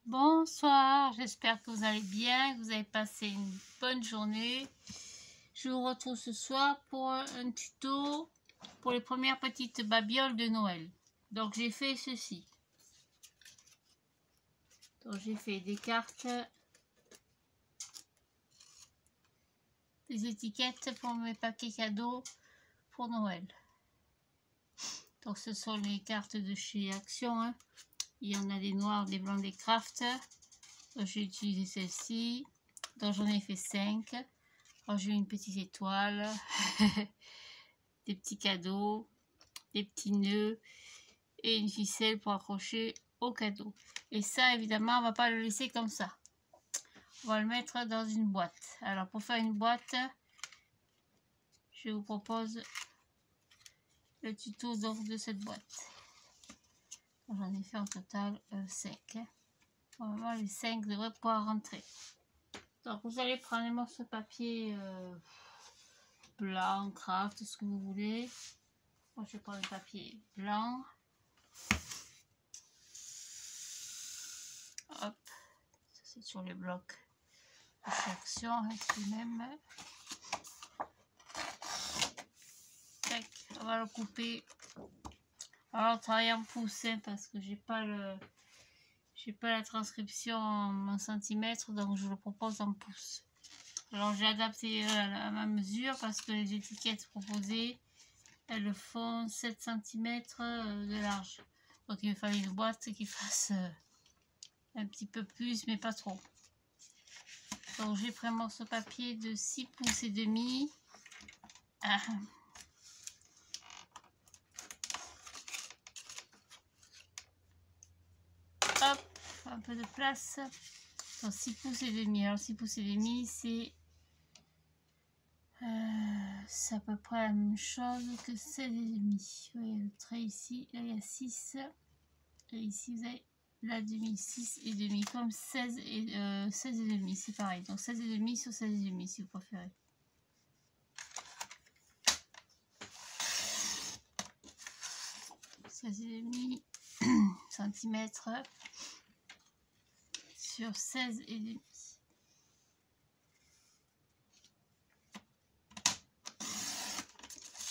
Bonsoir, j'espère que vous allez bien, que vous avez passé une bonne journée. Je vous retrouve ce soir pour un tuto pour les premières petites babioles de Noël. Donc j'ai fait ceci. Donc j'ai fait des cartes, des étiquettes pour mes paquets cadeaux pour Noël. Donc ce sont les cartes de chez Action, hein. Il y en a des noirs, des blancs, des crafts. J'ai utilisé celle-ci. Donc j'en ai fait 5. J'ai une petite étoile, des petits cadeaux, des petits nœuds et une ficelle pour accrocher au cadeau. Et ça, évidemment, on va pas le laisser comme ça. On va le mettre dans une boîte. Alors, pour faire une boîte, je vous propose le tuto donc de cette boîte. J'en ai fait en total 5. Normalement, les 5 devraient pouvoir rentrer. Donc, vous allez prendre un morceau de papier blanc, craft, ce que vous voulez. Moi, je prends le papier blanc. Hop, ça c'est sur les blocs de chez Action, lui-même. Tac, on va le couper. Alors, on travaille en pouces, hein, parce que j'ai pas la transcription en centimètres, donc je le propose en pouces. Alors, j'ai adapté à ma mesure parce que les étiquettes proposées, elles font 7 cm de large. Donc, il me fallait une boîte qui fasse un petit peu plus, mais pas trop. Donc j'ai pris un morceau de papier de 6 pouces et demi. Hop, un peu de place. Donc 6 pouces et demi. Alors 6 pouces et demi, c'est à peu près la même chose que 16 et demi. Vous voyez le trait ici, là il y a 6. Et ici vous avez la demi, 6 et demi, comme 16 et demi, c'est pareil. Donc 16 et demi sur 16 et demi si vous préférez. Et demi centimètres sur 16 et demi.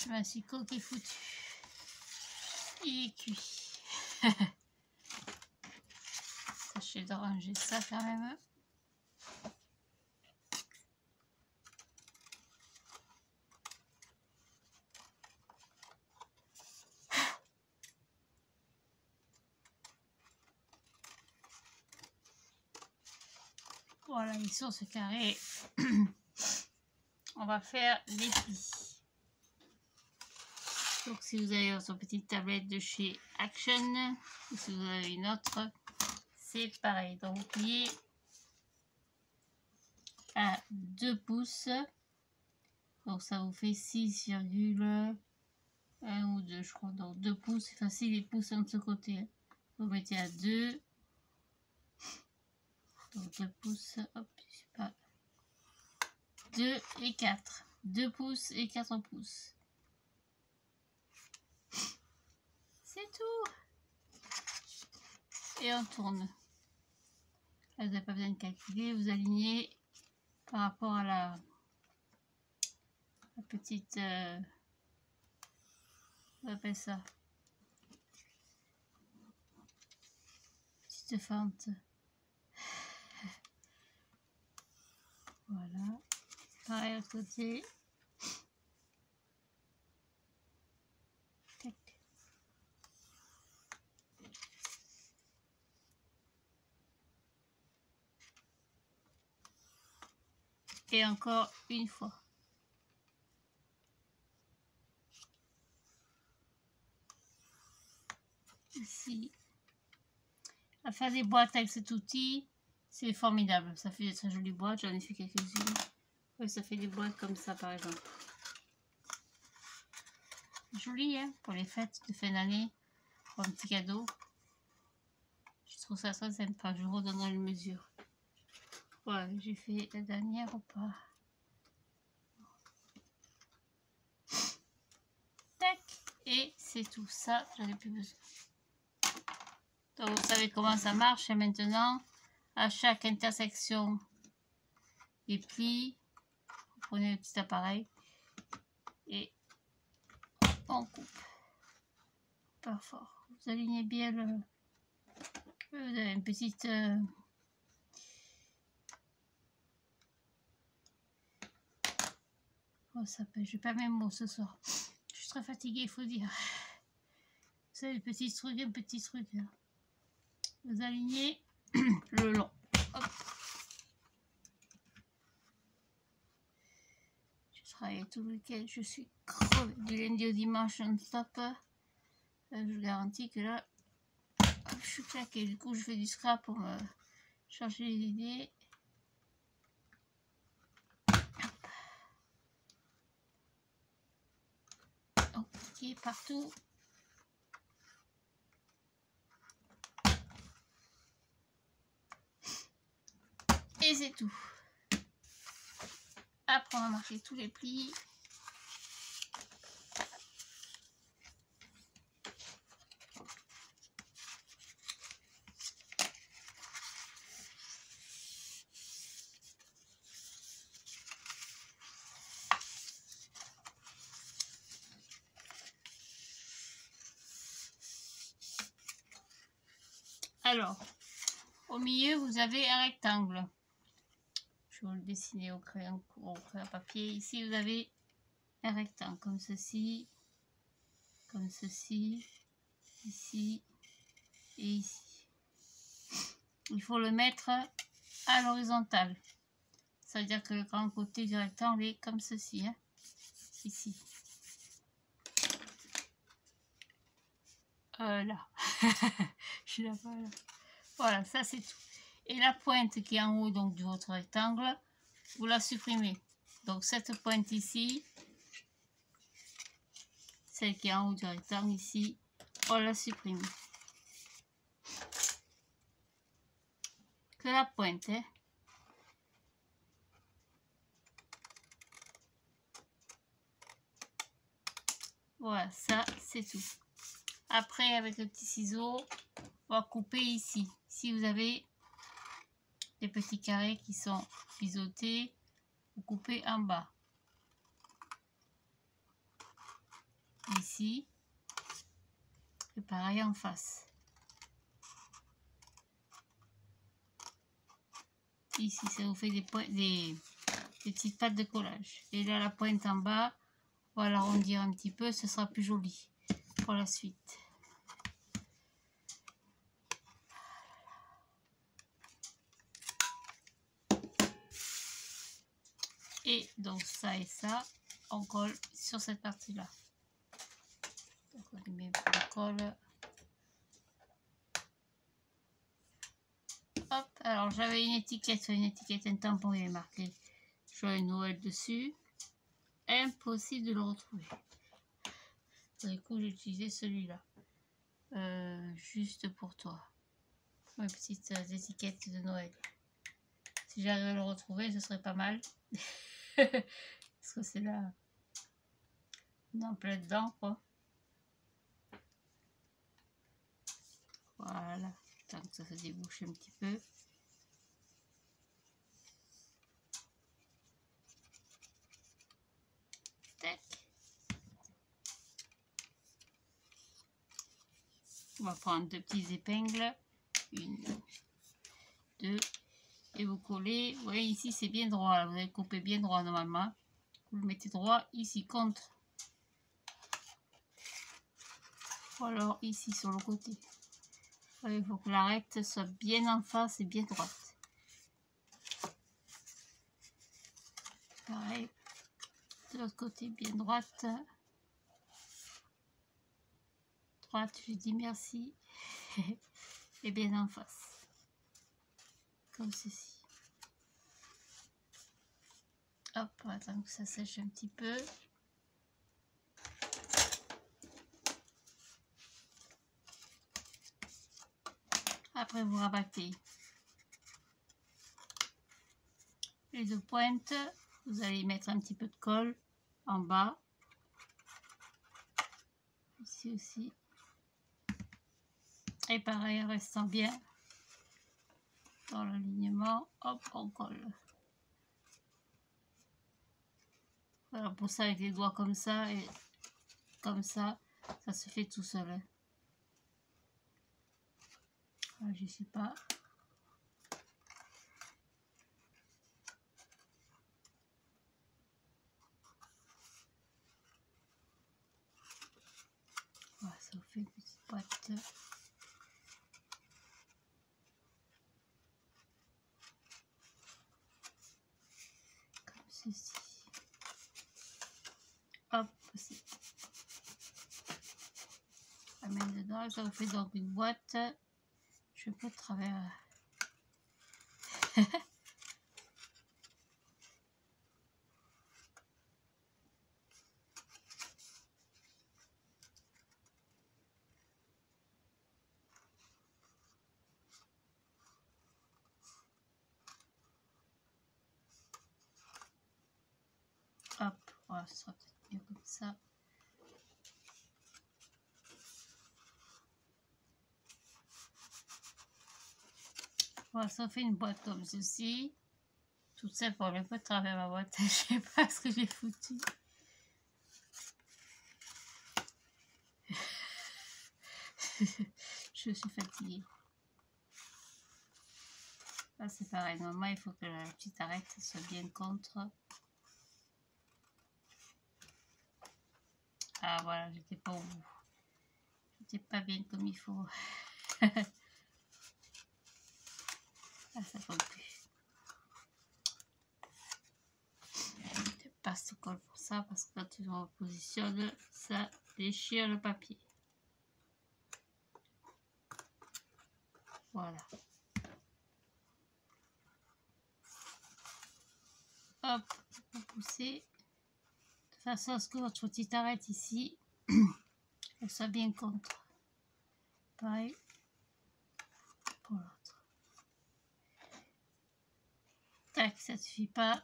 Je m'assicot qui est foutu. Il est cuit. Tâchez de ranger ça quand même. Voilà, ils sont ce carré. On va faire les plis. Donc si vous avez votre petite tablette de chez Action, ou si vous avez une autre, c'est pareil. Donc vous pliez à 2 pouces. Donc ça vous fait 6,1 ou 2 je crois. Donc 2 pouces, c'est facile, les pouces sont de ce côté. Vous mettez à 2. Donc 2 pouces, hop, je sais pas. 2 et 4. 2 pouces et 4 pouces. C'est tout. Et on tourne. Là, vous n'avez pas besoin de calculer, vous alignez par rapport à la petite... on appelle ça. Petite fente. Voilà. Pareil à côté. Tac. Et encore une fois. Ici. À faire des boîtes avec cet outil, c'est formidable. Ça fait de très jolies boîtes. J'en ai fait quelques-unes. Oui, ça fait des boîtes comme ça par exemple. Joli, hein, pour les fêtes de fin d'année, pour un petit cadeau. Je trouve ça très sympa. Je redonnerai une mesure. Voilà, j'ai fait la dernière ou pas? Tac, et c'est tout ça, j'en ai plus besoin. Donc vous savez comment ça marche maintenant. à chaque intersection des plis. Vous prenez le petit appareil et on coupe. Pas fort. Vous alignez bien le... Vous avez une petite... Oh, ça peut... Je n'ai pas mes mots ce soir. Je suis très fatiguée, il faut dire. Vous avez un petit truc là. Vous alignez le long. Hop. Je travaille tout le week-end, je suis crevée. Du lundi au dimanche non-stop. Je vous garantis que là, je suis claquée. Du coup, je fais du scrap pour me changer les idées. Ok, partout. Et c'est tout. Après, on va marquer tous les plis. Alors, au milieu, vous avez un rectangle. Je vais le dessiner au crayon papier. Ici, vous avez un rectangle comme ceci, ici et ici. Il faut le mettre à l'horizontale. Ça veut dire que le grand côté du rectangle est comme ceci, hein, ici. Là. Je suis là-bas, là. Voilà, ça c'est tout. Et la pointe qui est en haut donc de votre rectangle, vous la supprimez. Donc cette pointe ici, celle qui est en haut du rectangle ici, on la supprime. Que la pointe, hein. Voilà, ça c'est tout. Après, avec le petit ciseau, on va couper ici. Si vous avez des petits carrés qui sont biseautés, vous coupez en bas. Ici. Et pareil en face. Ici, ça vous fait des petites pattes de collage. Et là, la pointe en bas, on va l'arrondir un petit peu, ce sera plus joli pour la suite. Et donc ça et ça, on colle sur cette partie-là. Donc on met le colle. Hop, alors j'avais une étiquette, un tampon, il est marqué Joyeux Noël dessus. Impossible de le retrouver. Du coup, j'ai utilisé celui-là. Juste pour toi. Mes petites étiquettes de Noël. Si j'arrive à le retrouver, ce serait pas mal. Parce que c'est là. On est en plein dedans, quoi. Voilà. Tant que ça se débouche un petit peu. Tac. On va prendre deux petites épingles. Une, deux. Et vous collez. Vous voyez ici, c'est bien droit. Là. Vous allez couper bien droit normalement. Vous le mettez droit ici contre. Ou alors ici sur le côté. Il faut que l'arête soit bien en face et bien droite. Pareil. De l'autre côté, bien droite. Droite, je dis merci. Et bien en face. Comme ceci. Hop, attends que ça sèche un petit peu. Après, vous rabattez les deux pointes. Vous allez mettre un petit peu de colle en bas. Ici aussi. Et pareil, en restant bien dans l'alignement, hop, on colle. Voilà, pour ça avec les doigts comme ça et comme ça se fait tout seul. Hein. Voilà, je sais pas. Voilà, ça vous fait une petite boîte. Comme ceci. Hop, c'est. On met dedans, ça vous fait donc une boîte. Je peux travers. Hop, voilà, ce sera peut-être mieux comme ça. Voilà, ça fait une boîte comme ceci. Tout ça pour le peu de travers ma boîte. Je sais pas ce que j'ai foutu. Je suis fatiguée. Là, c'est pareil. Normalement, il faut que la petite arête soit bien contre. Ah, voilà, j'étais pas au bout. J'étais pas bien comme il faut. Ah, ça colle plus. Je passe le colle pour ça parce que quand tu le repositionnes, ça déchire le papier. Voilà. Hop, vous poussez. De toute façon, à ce que votre petite arête ici, elle soit bien contre. Pareil pour l'autre. Tac, ça ne suffit pas.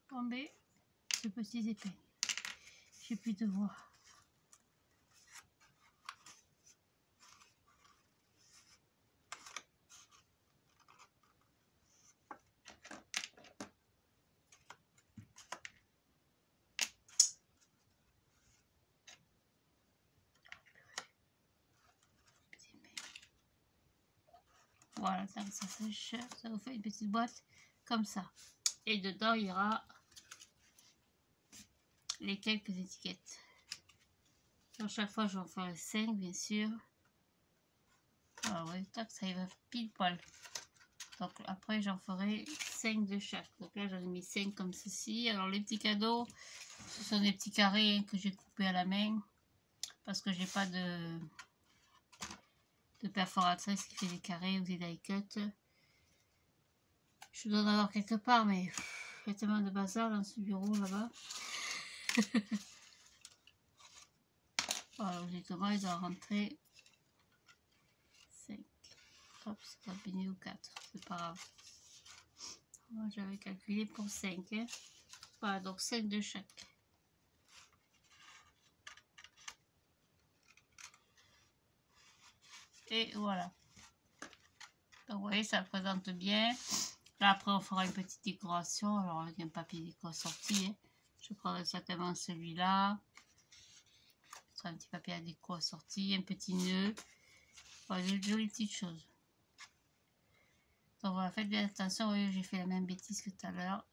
Tomber ce petit épingle. J'ai plus de voix. Voilà, ça sèche, ça vous fait une petite boîte comme ça. Et dedans, il y aura les quelques étiquettes. À chaque fois, j'en ferai 5, bien sûr. Ah ouais, tac, ça y va pile poil. Donc après, j'en ferai 5 de chaque. Donc là, j'en ai mis 5 comme ceci. Alors les petits cadeaux, ce sont des petits carrés que j'ai coupés à la main. Parce que j'ai pas de perforatrice qui fait des carrés ou des die cut. Je dois en avoir quelque part, mais il y a tellement de bazar dans ce bureau là-bas. Voilà, logiquement, il doit rentrer 5. Hop, ça va finir au 4, c'est pas grave. Moi, j'avais calculé pour 5. Hein. Voilà, donc 5 de chaque. Et voilà. Donc, vous voyez, ça présente bien. Là, après, on fera une petite décoration. Alors, avec un papier déco sorti. Hein. Je prendrai certainement celui-là. Un petit papier à déco assorti, un petit nœud. Voilà, de jolies petites choses. Donc voilà, faites bien attention, voyez, j'ai fait la même bêtise que tout à l'heure.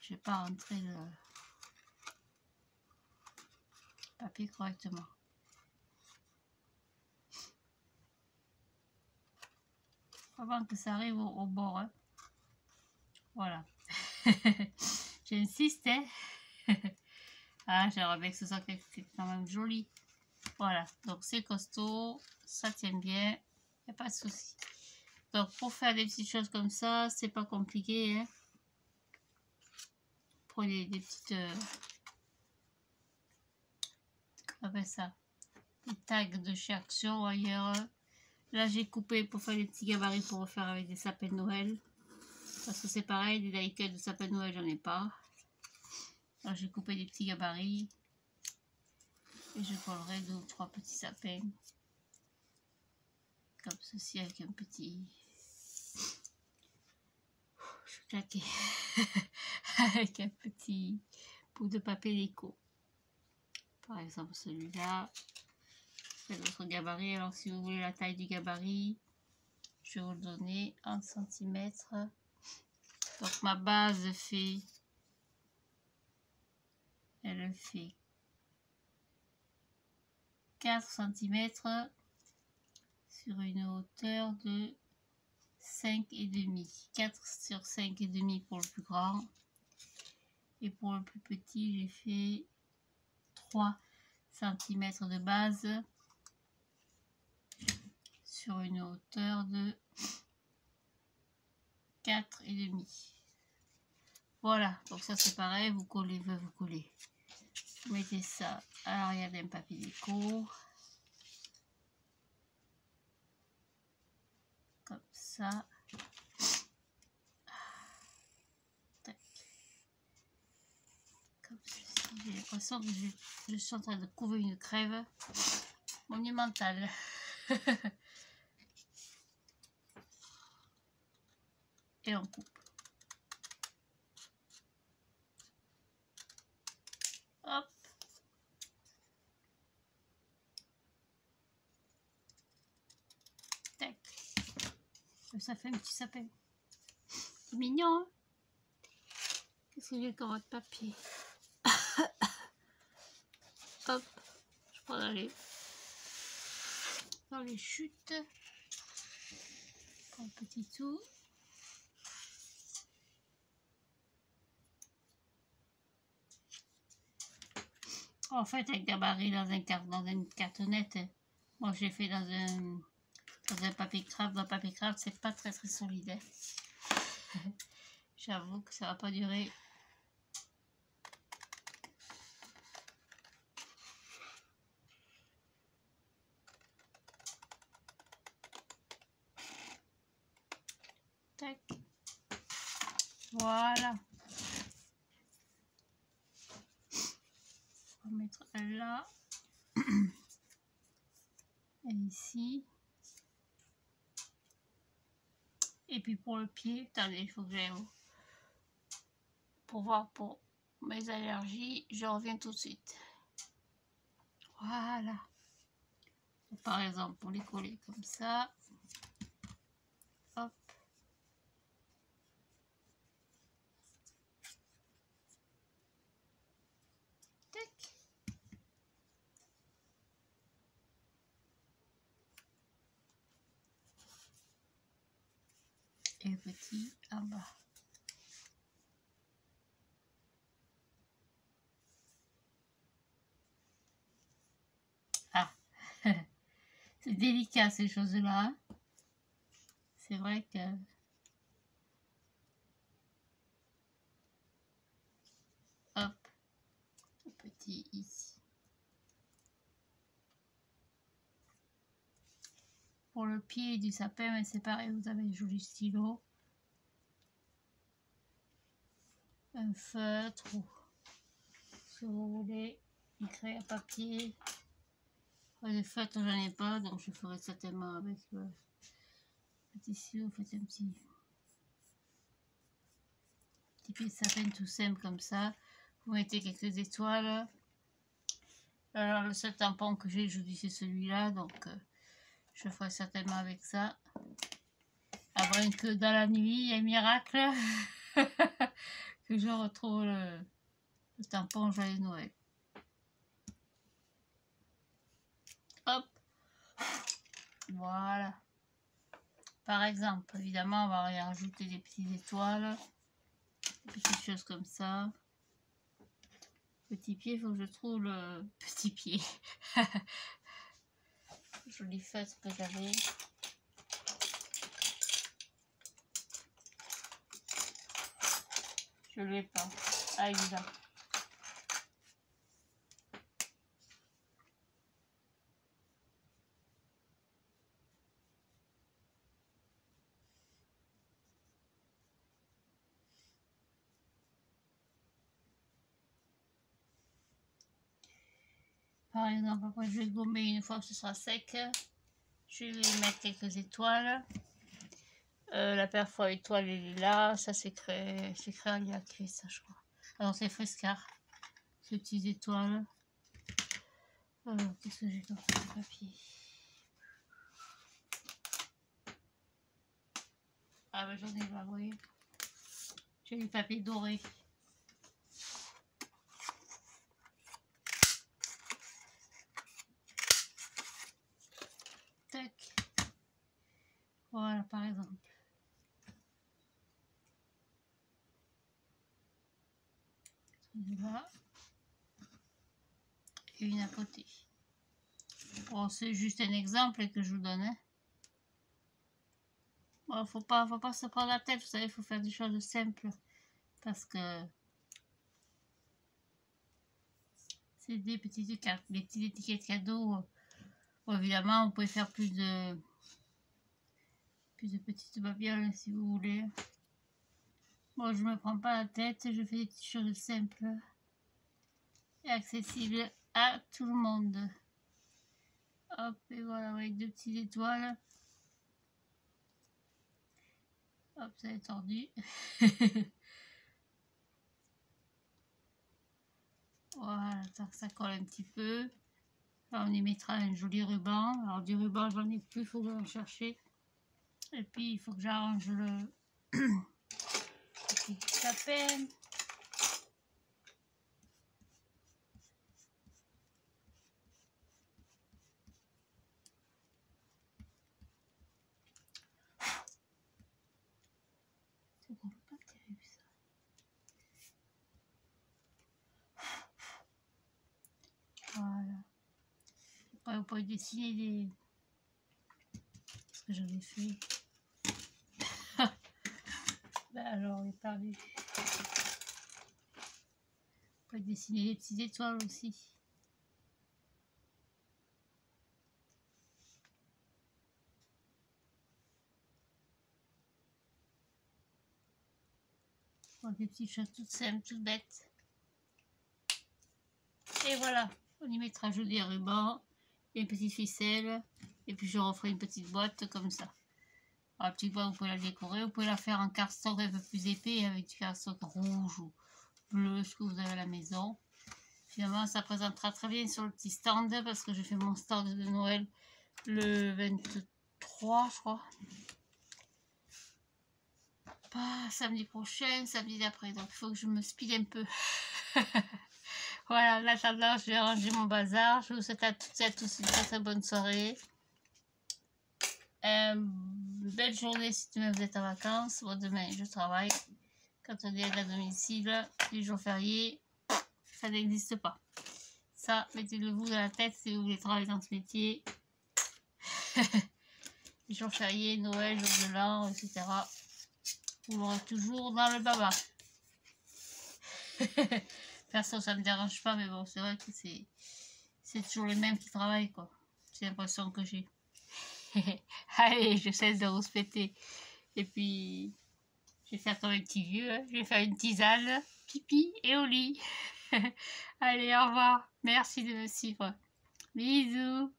Je n'ai pas rentré le papier correctement. Avant que ça arrive au bord. Hein. Voilà. J'insiste, hein. Ah, j'aimerais bien que ce soit quand même joli. Voilà, donc c'est costaud, ça tient bien, il n'y a pas de souci. Donc pour faire des petites choses comme ça, c'est pas compliqué. Hein. Prenez des petites... comment on appelle ça? Des tags de chez Action ailleurs. Là j'ai coupé pour faire des petits gabarits pour refaire avec des sapins de Noël. Parce que c'est pareil, des die cut de sapin de Noël, j'en ai pas. Alors j'ai coupé des petits gabarits. Et je collerai 2 ou 3 petits sapins. comme ceci avec un petit... Je suis claquée. Avec un petit bout de papier déco. Par exemple celui-là. C'est notre gabarit. Alors si vous voulez la taille du gabarit, je vais vous le donner en centimètres. Donc ma base fait... Elle fait 4 cm sur une hauteur de 5,5. 4 sur 5,5 pour le plus grand. Et pour le plus petit, j'ai fait 3 cm de base sur une hauteur de 4,5. Voilà, donc ça c'est pareil, vous collez, vous collez. Vous mettez ça à l'arrière d'un papier déco. Comme ça. Tac. Comme ceci. J'ai l'impression que je suis en train de couver une crève monumentale. Et on coupe. Hop. Tac. Ça fait un petit sapin. C'est mignon, hein? Qu'est-ce que j'ai comme votre papier? Hop. Je prends dans les chutes. Je prends un petit tout. En fait, avec gabarit dans une cartonnette. Moi, j'ai fait dans un papier craft. Dans le papier craft, c'est pas très solide. Hein. J'avoue que ça va pas durer. Tac. Voilà. On va mettre là. Et ici. Et puis pour le pied, attendez, il faut que j'aille pour voir pour mes allergies. Je reviens tout de suite. Voilà. Par exemple, pour les coller comme ça. Hop. Tac. Et petit en bas. Ah. C'est délicat ces choses-là. Hein. C'est vrai que... Hop. Petit ici. Pour le pied du sapin, c'est pareil, vous avez un joli stylo. Un feutre ou si vous voulez écrire à papier. Le feutre, j'en ai pas, donc je ferai certainement avec le petit stylo. Vous faites un petit pied de sapin tout simple comme ça. Vous mettez quelques étoiles. Alors le seul tampon que j'ai, je vous dis, c'est celui-là, donc je ferai certainement avec ça. Après que dans la nuit, il y a un miracle que je retrouve le tampon Joyeux Noël. Hop, voilà. Par exemple, évidemment, on va y rajouter des petites étoiles, des petites choses comme ça. Petit pied, il faut que je trouve le petit pied. Joli feutre que j'avais. Je ne l'ai pas. Ah, évidemment. Par exemple, après je vais gommer une fois que ce sera sec. Je vais mettre quelques étoiles. La parfois étoile elle est là. Ça c'est créé à créer ça je crois. Alors c'est Frescar. Ces petites étoiles. Qu'est-ce que j'ai dans ce papier? Ah ben j'en ai pas, vous voyez. J'ai du papier doré. Tac. Voilà par exemple. Là. Et une à côté. Bon, c'est juste un exemple que je vous donne. Hein. Bon, faut pas se prendre la tête, vous savez, il faut faire des choses simples. Parce que c'est des petites cartes, des petites étiquettes cadeaux. Bon, évidemment, vous pouvez faire plus de petites babioles si vous voulez. Bon, je me prends pas la tête, je fais des petites choses simples et accessibles à tout le monde. Hop, et voilà, avec deux petites étoiles. Hop, ça est tordu. Voilà, ça colle un petit peu. Là, on y mettra un joli ruban. Alors, du ruban, j'en ai plus, il faut en chercher. Et puis, il faut que j'arrange le petit sapin. C'est pas terrible ça. Voilà. Après, vous pouvez dessiner des... Qu'est-ce que j'avais fait? Ben alors, il est perdu. Vous pouvez dessiner des petites étoiles aussi. Bon, des petites choses toutes simples, toutes bêtes. Et voilà, on y mettra joli ruban, une petite ficelle, et puis je referai une petite boîte comme ça. Alors, la petite boîte, vous pouvez la décorer, vous pouvez la faire en cardstock un peu plus épais, avec du cardstock rouge ou bleu, ce que vous avez à la maison. Finalement, ça présentera très bien sur le petit stand, parce que je fais mon stand de Noël le 23, je crois. Pas samedi prochain, samedi d'après, donc il faut que je me speed un peu. Voilà, en attendant, je vais ranger mon bazar. Je vous souhaite à toutes et à tous une très très bonne soirée. Belle journée si demain vous êtes en vacances. Bon, demain je travaille. Quand on est à domicile, les jours fériés, ça n'existe pas. Ça, mettez-le-vous dans la tête si vous voulez travailler dans ce métier. Les jours fériés, Noël, jour de l'an, etc. Vous l'aurez toujours dans le baba. Perso, ça me dérange pas, mais bon, c'est vrai que c'est toujours les mêmes qui travaillent, quoi. C'est l'impression que j'ai. Allez, je cesse de rouspéter. Et puis, je vais faire comme un petit vieux. Hein. Je vais faire une tisane, pipi et au lit. Allez, au revoir. Merci de me suivre. Bisous.